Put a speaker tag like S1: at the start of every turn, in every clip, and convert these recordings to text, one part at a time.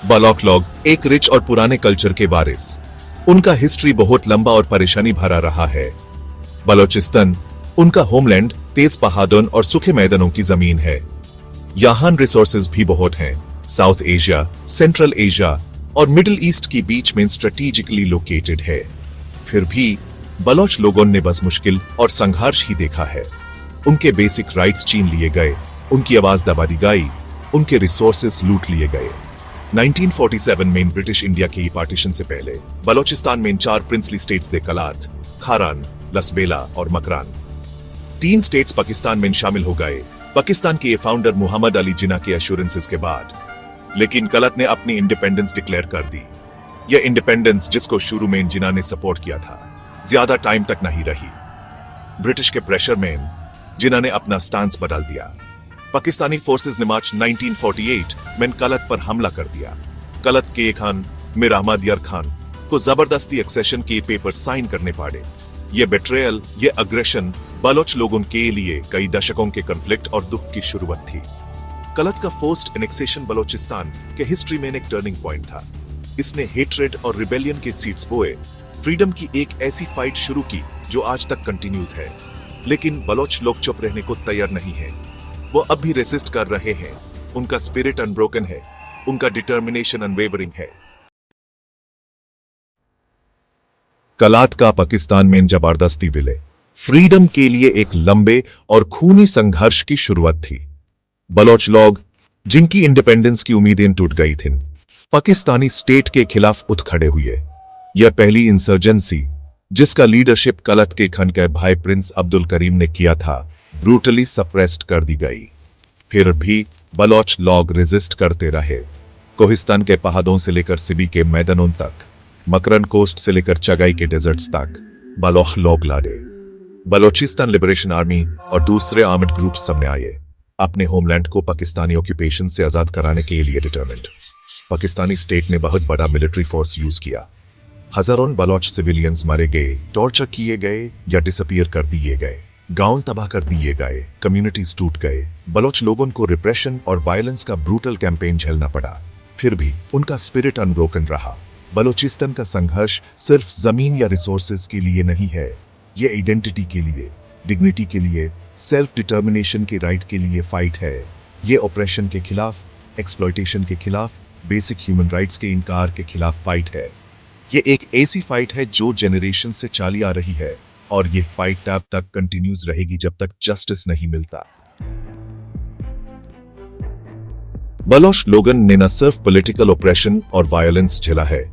S1: Bloch लोग एक rich और पुराने कल्चर के वारिस। उनका हिस्ट्री बहुत लंबा और परेशानी भरा रहा है। बलोचिस्तान उनका होमलैंड तेज पहाड़ों और सूखे मैदानों की जमीन है। यहाँ रिसोर्सेज भी बहुत हैं। साउथ एशिया, सेंट्रल एशिया और मिडिल ईस्ट के बीच में स्ट्रेटेजिकली लोकेटेड है। फिर भी बलोच लोगों ने बस मुश्किल और संघर्ष ही देखा है। उनके बेसिक राइट्स छीन लिए गए, उनकी आवाज दबा दी गई, उनके रिसोर्सेज लूट लिए गए। 1947 में ब्रिटिश इंडिया के पार्टीशन से पहले बलोचिस्तान में 4 प्रिंसली स्टेट्स थे: कलात, खारान, लसबेला और मकरान। 3 स्टेट्स पाकिस्तान में शामिल हो गए पाकिस्तान के फाउंडर मोहम्मद अली जिन्ना के एश्योरेंसेस के बाद। लेकिन कलत ने अपनी इंडिपेंडेंस डिक्लेयर कर दी। यह इंडिपेंडेंस, जिसको शुरू में जिन्ना ने सपोर्ट किया था, ज्यादा टाइम तक नहीं रही। ब्रिटिश के प्रेशर में जिन्ना ने अपना स्टांस बदल दिया। पाकिस्तानी फोर्सेस ने मार्च 1948 में कलत पर हमला कर दिया। कलत के खान मीर अहमद यार खान को जबरदस्ती एक्सेशन के पेपर साइन करने पड़े। ये बेट्रेयल, ये अग्रेशन बलोच लोगों के लिए कई दशकों के कॉन्फ्लिक्ट और दुख की शुरुआत थी। कलत का फोर्स्ड एनेक्सेशन बलोचिस्तान के हिस्ट्री में एक टर्निंग पॉइंट था। इसने हेट्रेड और रिबेलियन के सीड्स बोए, फ्रीडम की एक ऐसी फाइट शुरू की जो आज तक कंटिन्यूज है। लेकिन बलोच लोग चुप रहने को तैयार नहीं है। वो अब भी रेसिस्ट कर रहे हैं। उनका स्पिरिट अनब्रोकन है, उनका डिटर्मिनेशन अनवेवरिंग है। कलात का पाकिस्तान में जबरदस्ती विलय फ्रीडम के लिए एक लंबे और खूनी संघर्ष की शुरुआत थी। बलोच लोग, जिनकी इंडिपेंडेंस की उम्मीदें टूट गई थीं, पाकिस्तानी स्टेट के खिलाफ उठ खड़े हुए। यह पहली इंसर्जेंसी, जिसका लीडरशिप कलत के खन के भाई प्रिंस अब्दुल करीम ने किया था, ब्रूटली सप्रेस्ड कर दी गई। फिर भी बलोच लोग रेजिस्ट करते रहे। कोहिस्तान के पहाड़ों से लेकर सिबी के मैदानों तक, मकरन कोस्ट से लेकर चगाई के डेजर्ट्स तक बलोच लोग लड़े। बलोचिस्तान लिबरेशन आर्मी और दूसरे आर्म्ड ग्रुप सामने आए, अपने होमलैंड को पाकिस्तानी ऑक्यूपेशन से आजाद कराने के लिए डिटरमिन्ड। पाकिस्तानी स्टेट ने बहुत बड़ा मिलिट्री फोर्स यूज किया। हजारों बलोच सिविलियंस मारे गए, टॉर्चर किए गए या डिसअपीयर कर दिए गए, गांव तबाह कर दिए गए, कम्युनिटीज टूट गए। बलोच लोगों को रिप्रेशन और वायलेंस का ब्रूटल कैंपेन झेलना पड़ा। फिर भी उनका स्पिरिट अनब्रोकन रहा। बलोचिस्तान का संघर्ष सिर्फ जमीन या रिसोर्सेज के लिए नहीं है, ये आइडेंटिटी के लिए, डिग्निटी के लिए, सेल्फ डिटर्मिनेशन के राइट के लिए फाइट है। ये ऑपरेशन के खिलाफ, एक्सप्लॉयटेशन के खिलाफ, बेसिक ह्यूमन राइट्स के इनकार के खिलाफ फाइट है। ये एक ऐसी फाइट है जो जनरेशन से चली आ रही है, और ये फाइट तब तक कंटिन्यूज रहेगी जब तक जस्टिस नहीं मिलता। बलोच लोगों ने न सिर्फ पॉलिटिकल ऑपरेशन और वायलेंस झेला है,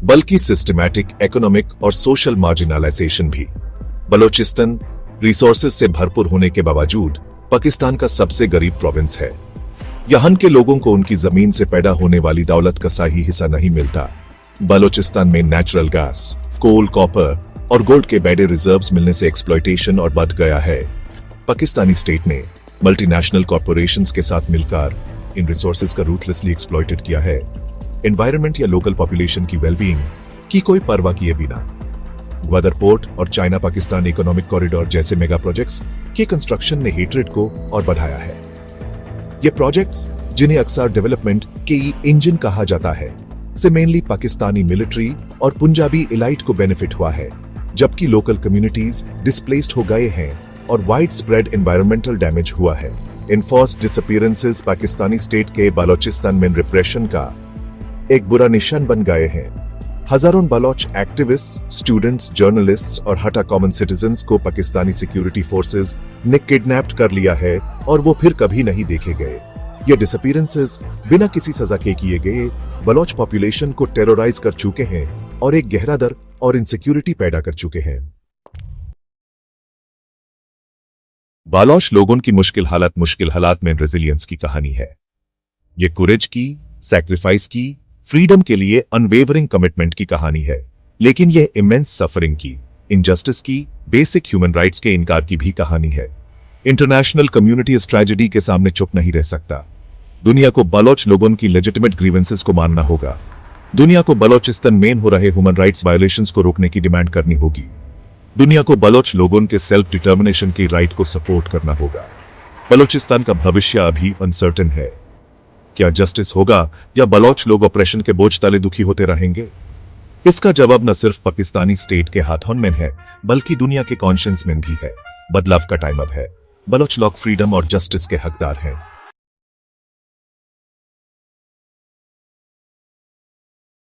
S1: बल्कि सिस्टमैटिक इकोनॉमिक और सोशल मार्जिनलाइजेशन भी। बलोचिस्तान रिसोर्सेज से भरपूर होने के बावजूद पाकिस्तान का सबसे गरीब प्रोविंस है। यहाँ के लोगों को उनकी जमीन से पैदा होने वाली दौलत का सही हिस्सा नहीं मिलता। बलोचिस्तान में नेचुरल गैस, कोल, कॉपर और गोल्ड के बड़े रिजर्व्स मिलने से एक्सप्लॉयटेशन और बढ़ गया है। पाकिस्तानी स्टेट ने मल्टीनेशनल कॉर्पोरेशंस के साथ मिलकर इन रिसोर्सेज का रूथलेसली एक्सप्लॉयटेड किया है, एनवायरनमेंट या लोकल पॉपुलेशन की वेलबींग की कोई परवाह किए बिना। ग्वादर पोर्ट और चाइना पाकिस्तान इकोनॉमिक कॉरिडोर जैसे मेगा प्रोजेक्ट्स के कंस्ट्रक्शन ने हेट्रेड को और बढ़ाया है। ये प्रोजेक्ट्स, जिन्हें अक्सर डेवलपमेंट के इंजन कहा जाता है, से मेनली पाकिस्तानी मिलिट्री और पंजाबी इलाइट को बेनिफिट हुआ है, जबकि लोकल कम्युनिटीज डिस्प्लेस्ड हो गए हैं और वाइड स्प्रेड एनवायरमेंटल डैमेज हुआ है। इनफोर्स्ड डिसअपीयरेंसेस पाकिस्तानी स्टेट के बलोचिस्तान में रिप्रेशन का एक बुरा निशान बन गए हैं। हजारों बलोच एक्टिविस्ट, स्टूडेंट्स, जर्नलिस्ट्स और हटा कॉमन सिटीजन्स को पाकिस्तानी सिक्योरिटी फोर्सेस ने किडनैप्ड कर लिया है और वो फिर कभी नहीं देखे गए। ये डिसअपीयरेंसेस बिना किसी सजा के किए गए बलोच पॉपुलेशन को टेरराइज कर चुके हैं और एक गहरा डर और इनसिक्योरिटी पैदा कर चुके हैं। बलोच लोगों की मुश्किल हालात में रेजिलियंस की कहानी है। ये कुरेज की, सैक्रिफाइस की, फ्रीडम के लिए अनवेवरिंग कमिटमेंट की कहानी है। लेकिन यह इमेंस सफरिंग की, इनजस्टिस की, बेसिक ह्यूमन राइट्स के इनकार की भी कहानी है। इंटरनेशनल कम्युनिटी इस ट्रेजेडी के सामने चुप नहीं रह सकता। दुनिया को बलोच लोगों की लेजिटिमेट ग्रीवेंसेस को मानना होगा। दुनिया को बलोचिस्तान में हो रहे ह्यूमन राइट्स वायलेशंस को रोकने की डिमांड करनी होगी। दुनिया को बलोच लोगों के सेल्फ डिटर्मिनेशन की राइट को सपोर्ट करना होगा। बलोचिस्तान का भविष्य अभी अनसर्टेन है। क्या जस्टिस होगा या बलोच लोग ऑपरेशन के बोझ तले दुखी होते रहेंगे? इसका जवाब न सिर्फ पाकिस्तानी स्टेट के हाथों में है, बल्कि दुनिया के कॉन्शियंस में भी है। बदलाव का टाइम अब है। बलोच लोग फ्रीडम और जस्टिस के हकदार हैं।